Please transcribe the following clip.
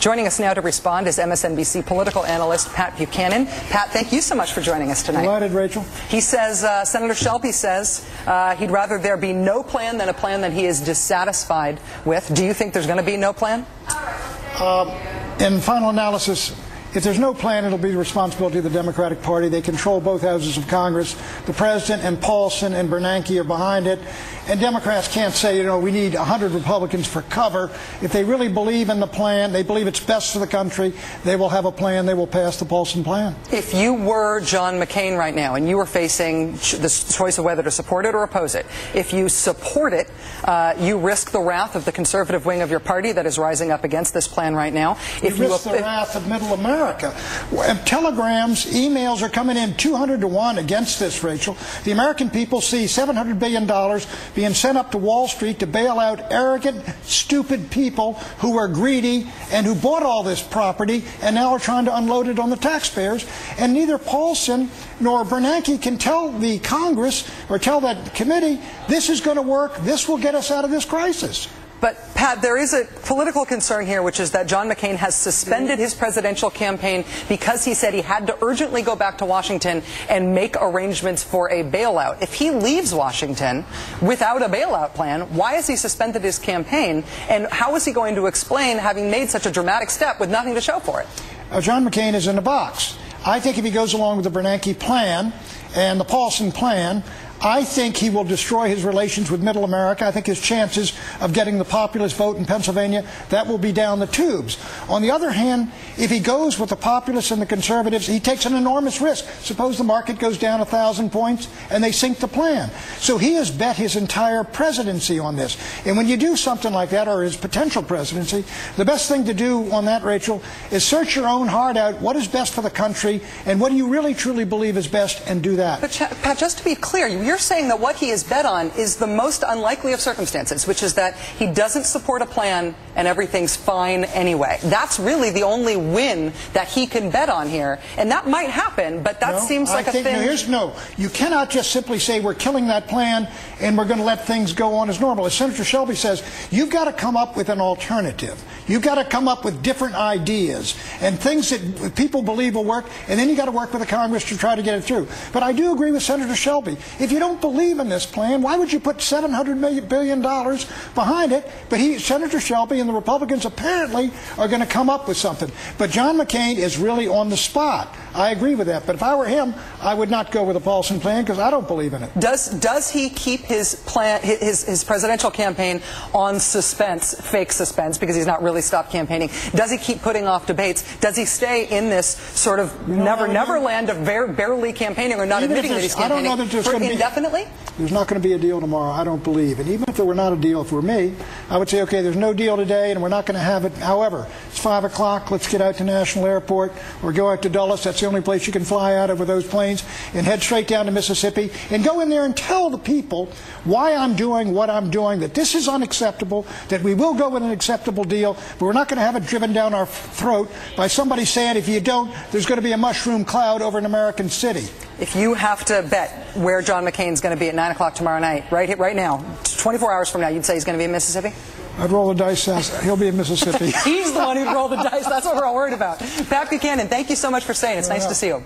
Joining us now to respond is MSNBC political analyst Pat Buchanan. Pat, thank you so much for joining us tonight. Delighted, Rachel. He says, Senator Shelby says he'd rather there be no plan than a plan that he is dissatisfied with. Do you think there's going to be no plan? In final analysis, if there's no plan, it'll be the responsibility of the Democratic Party. They control both houses of Congress. The President and Paulson and Bernanke are behind it. And Democrats can't say, you know, we need 100 Republicans for cover. If they really believe in the plan, they believe it's best for the country, they will have a plan. They will pass the Paulson plan. If you were John McCain right now and you were facing the choice of whether to support it or oppose it, if you support it, you risk the wrath of the conservative wing of your party that is rising up against this plan right now. If you risk the wrath of middle America. Telegrams, emails are coming in 200 to 1 against this, Rachel. The American people see $700 billion being sent up to Wall Street to bail out arrogant, stupid people who are greedy and who bought all this property and now are trying to unload it on the taxpayers. And neither Paulson nor Bernanke can tell the Congress or tell that committee, this is going to work, this will get us out of this crisis. But, Pat, there is a political concern here, which is that John McCain has suspended his presidential campaign because he said he had to urgently go back to Washington and make arrangements for a bailout. If he leaves Washington without a bailout plan, why has he suspended his campaign? And how is he going to explain having made such a dramatic step with nothing to show for it? John McCain is in a box. I think if he goes along with the Bernanke plan and the Paulson plan, I think he will destroy his relations with middle America. I think his chances of getting the populist vote in Pennsylvania, that will be down the tubes. On the other hand, if he goes with the populists and the conservatives, he takes an enormous risk. Suppose the market goes down 1,000 points and they sink the plan. So he has bet his entire presidency on this. And when you do something like that, or his potential presidency, the best thing to do on that, Rachel, is search your own heart out. What is best for the country and what do you really truly believe is best, and do that. But Pat, just to be clear, you're saying that what he has bet on is the most unlikely of circumstances, which is that he doesn't support a plan and everything's fine anyway. That's really the only win that he can bet on here. And that might happen, but that seems like a thing. No, you cannot just simply say we're killing that plan and we're going to let things go on as normal. As Senator Shelby says, you've got to come up with an alternative. You've got to come up with different ideas and things that people believe will work, and then you've got to work with the Congress to try to get it through. But I do agree with Senator Shelby. If you don't believe in this plan, why would you put $700 billion behind it? But Senator Shelby and the Republicans apparently are going to come up with something. But John McCain is really on the spot. I agree with that. But if I were him, I would not go with the Paulson plan because I don't believe in it. Does he keep his plan, his presidential campaign on suspense, fake suspense, because he's not really stopped campaigning? Does he keep putting off debates? Does he stay in this sort of never land of barely campaigning or not admitting that he's campaigning? I don't know that there's for going to be indefinitely? There's not going to be a deal tomorrow, I don't believe. And even if there were not a deal, if it were me, I would say, okay, there's no deal today and we're not going to have it. However, it's 5 o'clock, let's get out to National Airport or go out to Dulles. That's the only place you can fly out of with those planes, and head straight down to Mississippi and go in there and tell the people why I'm doing what I'm doing, that this is unacceptable, that we will go with an acceptable deal, but we're not going to have it driven down our throat by somebody saying if you don't, there's going to be a mushroom cloud over an American city. If you have to bet where John McCain's going to be at 9 o'clock tomorrow night, right now, 24 hours from now, you'd say he's going to be in Mississippi? I'd roll the dice. He'll be in Mississippi. He's the one who'd roll the dice. That's what we're all worried about. Pat Buchanan, thank you so much for staying. It's nice to see you.